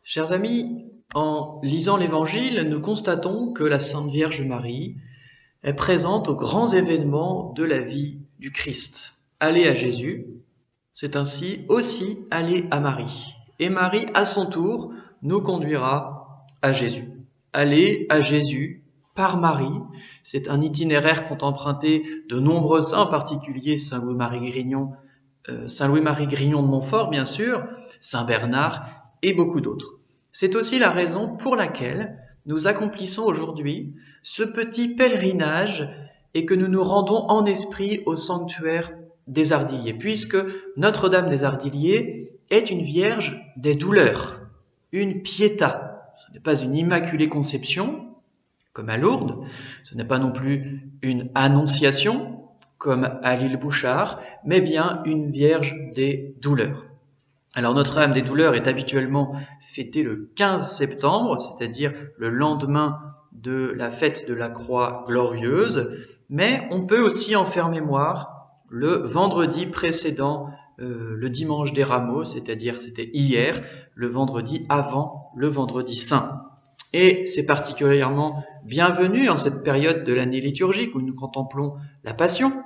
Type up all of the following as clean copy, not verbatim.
Chers amis, en lisant l'Évangile, nous constatons que la Sainte Vierge Marie est présente aux grands événements de la vie du Christ. Aller à Jésus, c'est ainsi aussi aller à Marie. Et Marie, à son tour, nous conduira à Jésus. Aller à Jésus par Marie, c'est un itinéraire qu'ont emprunté de nombreux saints, en particulier Saint Louis-Marie Grignon de Montfort, bien sûr, Saint Bernard et beaucoup d'autres. C'est aussi la raison pour laquelle nous accomplissons aujourd'hui ce petit pèlerinage et que nous nous rendons en esprit au sanctuaire des Ardiliers, puisque Notre-Dame des Ardiliers est une Vierge des douleurs, une Pietà. Ce n'est pas une Immaculée Conception, comme à Lourdes, ce n'est pas non plus une Annonciation, comme à l'île Bouchard, mais bien une Vierge des douleurs. Alors Notre-Dame des douleurs est habituellement fêtée le 15 septembre, c'est-à-dire le lendemain de la fête de la Croix glorieuse, mais on peut aussi en faire mémoire le vendredi précédent le dimanche des Rameaux, c'est-à-dire c'était hier, le vendredi avant le vendredi saint. Et c'est particulièrement bienvenu en cette période de l'année liturgique où nous contemplons la Passion,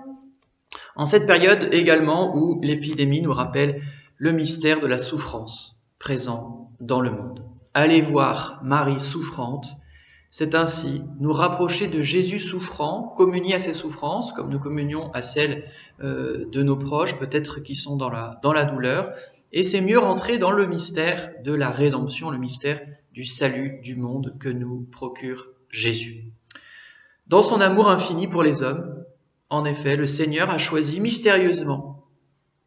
en cette période également où l'épidémie nous rappelle le mystère de la souffrance présent dans le monde. Aller voir Marie souffrante, c'est ainsi nous rapprocher de Jésus souffrant, communier à ses souffrances, comme nous communions à celles de nos proches, peut-être qui sont dans la douleur, et c'est mieux rentrer dans le mystère de la rédemption, le mystère du salut du monde que nous procure Jésus. Dans son amour infini pour les hommes, en effet, le Seigneur a choisi mystérieusement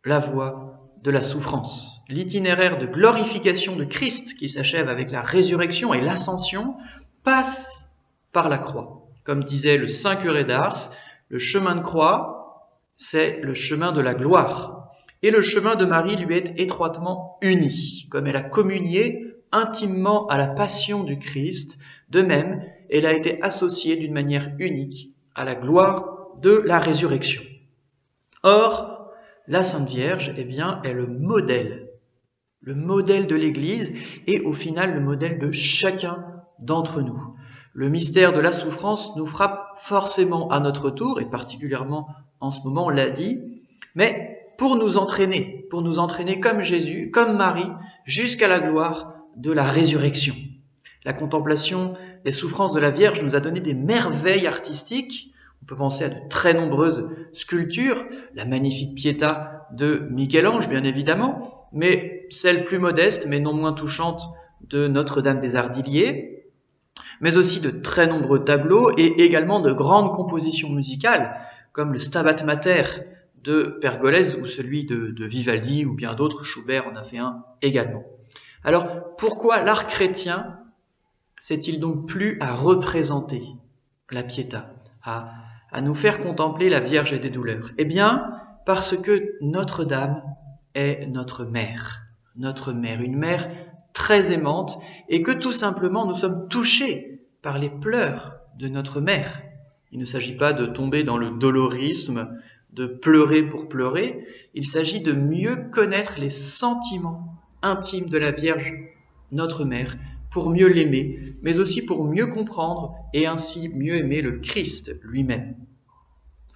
la voie de la souffrance. L'itinéraire de glorification de Christ, qui s'achève avec la résurrection et l'ascension, passe par la croix. Comme disait le saint curé d'Ars, le chemin de croix, c'est le chemin de la gloire. Et le chemin de Marie lui est étroitement uni. Comme elle a communié intimement à la passion du Christ, de même, elle a été associée d'une manière unique à la gloire de la résurrection. Or, la Sainte Vierge, est le modèle de l'Église et au final le modèle de chacun d'entre nous. Le mystère de la souffrance nous frappe forcément à notre tour, et particulièrement en ce moment, on l'a dit, mais pour nous entraîner comme Jésus, comme Marie, jusqu'à la gloire de la résurrection. La contemplation des souffrances de la Vierge nous a donné des merveilles artistiques. On peut penser à de très nombreuses sculptures, la magnifique Pietà de Michel-Ange, bien évidemment, mais celle plus modeste, mais non moins touchante, de Notre-Dame des Ardiliers, mais aussi de très nombreux tableaux et également de grandes compositions musicales, comme le Stabat Mater de Pergolèse ou celui de Vivaldi ou bien d'autres, Schubert en a fait un également. Alors, pourquoi l'art chrétien s'est-il donc plu à représenter la Pietà, à nous faire contempler la Vierge des douleurs? Eh bien, parce que Notre-Dame est notre mère, une mère très aimante, et que tout simplement nous sommes touchés par les pleurs de notre mère. Il ne s'agit pas de tomber dans le dolorisme, de pleurer pour pleurer, il s'agit de mieux connaître les sentiments intimes de la Vierge, notre mère, pour mieux l'aimer, mais aussi pour mieux comprendre et ainsi mieux aimer le Christ lui-même.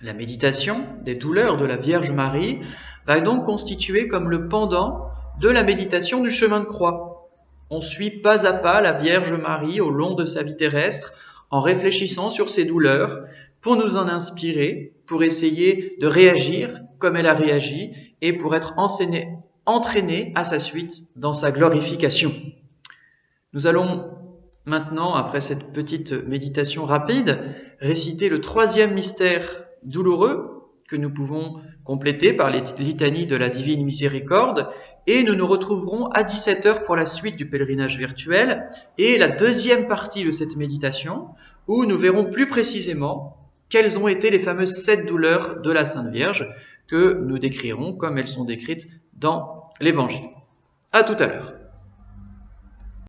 La méditation des douleurs de la Vierge Marie va donc constituer comme le pendant de la méditation du chemin de croix. On suit pas à pas la Vierge Marie au long de sa vie terrestre en réfléchissant sur ses douleurs pour nous en inspirer, pour essayer de réagir comme elle a réagi et pour être entraînés à sa suite dans sa glorification. Nous allons maintenant, après cette petite méditation rapide, réciter le 3e mystère douloureux que nous pouvons compléter par les litanies de la Divine Miséricorde, et nous nous retrouverons à 17h pour la suite du pèlerinage virtuel et la 2e partie de cette méditation où nous verrons plus précisément quelles ont été les fameuses 7 douleurs de la Sainte Vierge que nous décrirons comme elles sont décrites dans l'Évangile. À tout à l'heure.